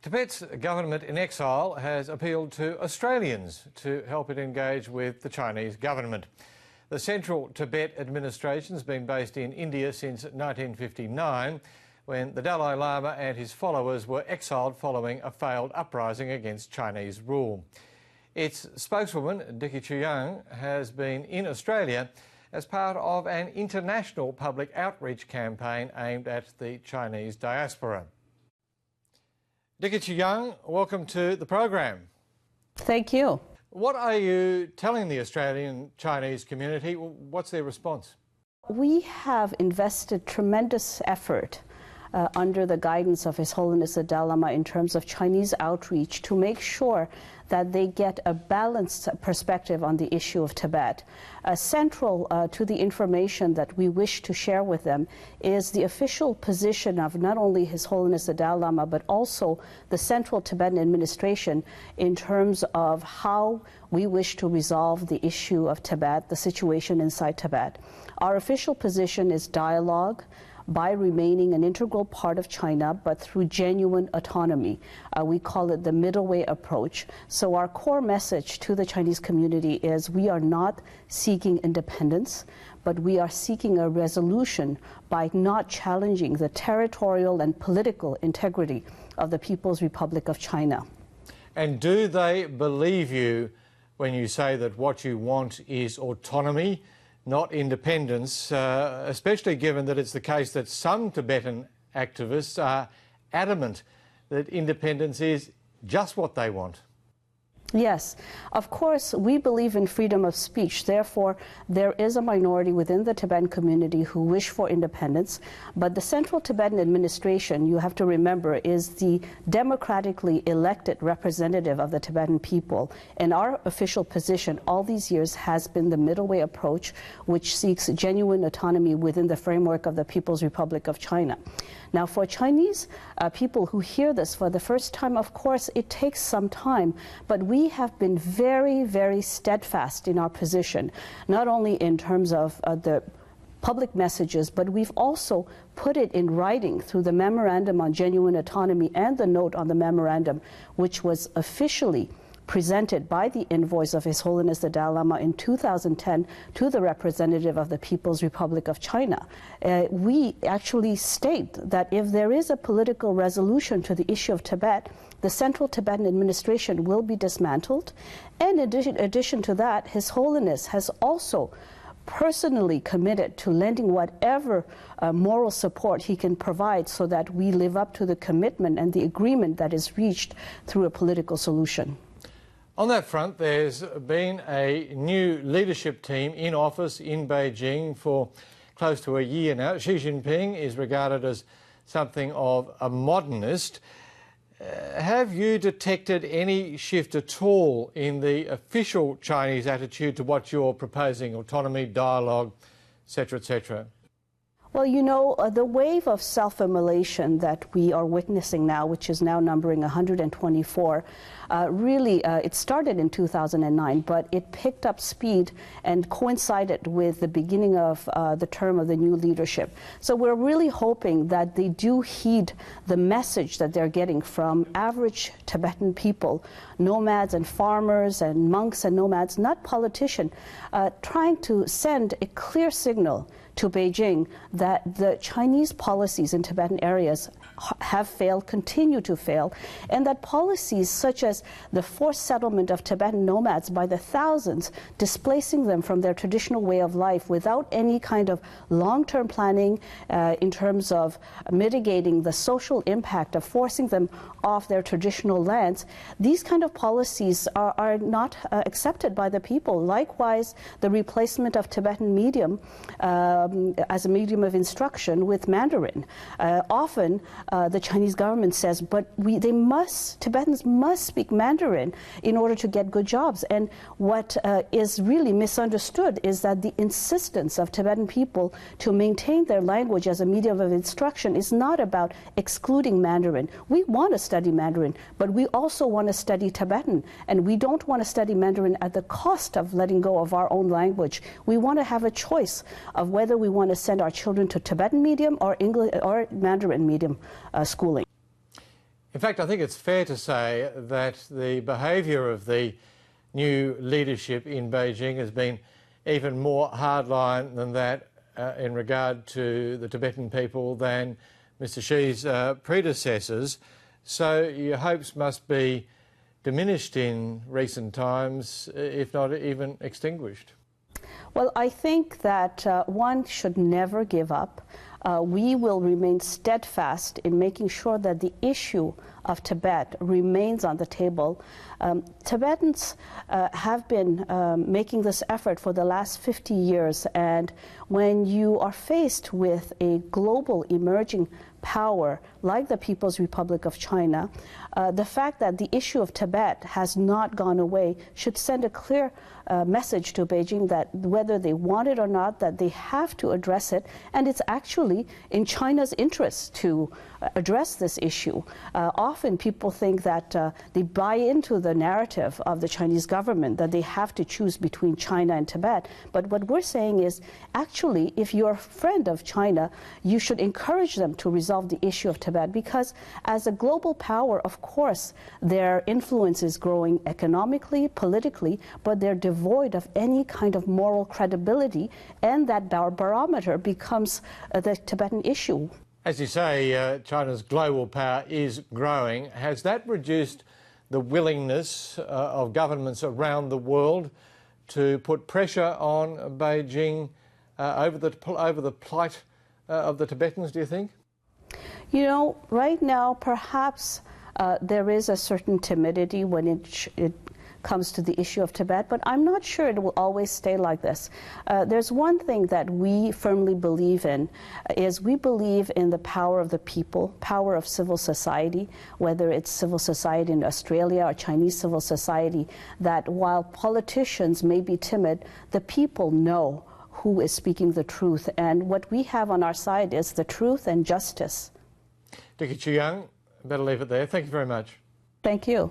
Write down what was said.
Tibet's government in exile has appealed to Australians to help it engage with the Chinese government. The Central Tibetan Administration has been based in India since 1959, when the Dalai Lama and his followers were exiled following a failed uprising against Chinese rule. Its spokeswoman, Dicki Chhoyang, has been in Australia as part of an international public outreach campaign aimed at the Chinese diaspora. Dicki Chhoyang, welcome to the program. Thank you. What are you telling the Australian Chinese community? What's their response? We have invested tremendous effort under the guidance of His Holiness the Dalai Lama in terms of Chinese outreach to make sure that they get a balanced perspective on the issue of Tibet. Central to the information that we wish to share with them is the official position of not only His Holiness the Dalai Lama but also the Central Tibetan Administration in terms of how we wish to resolve the issue of Tibet, the situation inside Tibet. Our official position is dialogue, by remaining an integral part of China, but through genuine autonomy. We call it the middle way approach. So our core message to the Chinese community is we are not seeking independence, but we are seeking a resolution by not challenging the territorial and political integrity of the People's Republic of China. And do they believe you when you say that what you want is autonomy, not independence, especially given that it's the case that some Tibetan activists are adamant that independence is just what they want? Yes, of course, we believe in freedom of speech. Therefore, there is a minority within the Tibetan community who wish for independence. But the Central Tibetan Administration, you have to remember, is the democratically elected representative of the Tibetan people. And our official position all these years has been the middle way approach, which seeks genuine autonomy within the framework of the People's Republic of China. Now, for Chinese people who hear this for the first time, of course, it takes some time, but we have been very, very steadfast in our position, not only in terms of the public messages, but we've also put it in writing through the Memorandum on Genuine Autonomy and the note on the memorandum, which was officially presented by the envoys of His Holiness the Dalai Lama in 2010 to the representative of the People's Republic of China. We actually state that if there is a political resolution to the issue of Tibet, the Central Tibetan Administration will be dismantled. And in addition to that, His Holiness has also personally committed to lending whatever moral support he can provide so that we live up to the commitment and the agreement that is reached through a political solution. On that front, there's been a new leadership team in office in Beijing for close to a year now. Xi Jinping is regarded as something of a modernist. Have you detected any shift at all in the official Chinese attitude to what you're proposing, autonomy, dialogue, etc., etc.? Well, you know, the wave of self-immolation that we are witnessing now, which is now numbering 124, really, it started in 2009, but it picked up speed and coincided with the beginning of the term of the new leadership. So we're really hoping that they do heed the message that they're getting from average Tibetan people, nomads and farmers and monks and nomads, not politicians, trying to send a clear signal to Beijing that the Chinese policies in Tibetan areas have failed, continue to fail, and that policies such as the forced settlement of Tibetan nomads by the thousands, displacing them from their traditional way of life without any kind of long-term planning in terms of mitigating the social impact of forcing them off their traditional lands, these kind of policies are not accepted by the people. Likewise, the replacement of Tibetan medium as a medium of instruction with Mandarin. Often, the Chinese government says, but Tibetans must speak Mandarin in order to get good jobs. And what is really misunderstood is that the insistence of Tibetan people to maintain their language as a medium of instruction is not about excluding Mandarin. We want to study Mandarin, but we also want to study Tibetan. And we don't want to study Mandarin at the cost of letting go of our own language. We want to have a choice of whether we want to send our children to Tibetan medium or English or Mandarin medium schooling. In fact, I think it's fair to say that the behaviour of the new leadership in Beijing has been even more hardline than that in regard to the Tibetan people than Mr Xi's predecessors. So your hopes must be diminished in recent times, if not even extinguished. Well, I think that one should never give up. We will remain steadfast in making sure that the issue of Tibet remains on the table. Tibetans have been making this effort for the last 50 years, and when you are faced with a global emerging power like the People's Republic of China, the fact that the issue of Tibet has not gone away should send a clear message to Beijing that whether they want it or not, that they have to address it, and it's actually in China's interest to address this issue. Often people think that they buy into the narrative of the Chinese government that they have to choose between China and Tibet, but what we're saying is actually if you're a friend of China, you should encourage them to resolve the issue of Tibet, because as a global power, of course, their influence is growing economically, politically, but they're devoid of any kind of moral credibility, and that barometer becomes the Tibetan issue. As you say, China's global power is growing. Has that reduced the willingness of governments around the world to put pressure on Beijing over the plight of the Tibetans, do you think? You know, right now, perhaps there is a certain timidity when it comes to the issue of Tibet, but I'm not sure it will always stay like this. There's one thing that we firmly believe in, is we believe in the power of the people, power of civil society, whether it's civil society in Australia or Chinese civil society, that while politicians may be timid, the people know who is speaking the truth, and what we have on our side is the truth and justice. Dicki Chhoyang, better leave it there. Thank you very much. Thank you.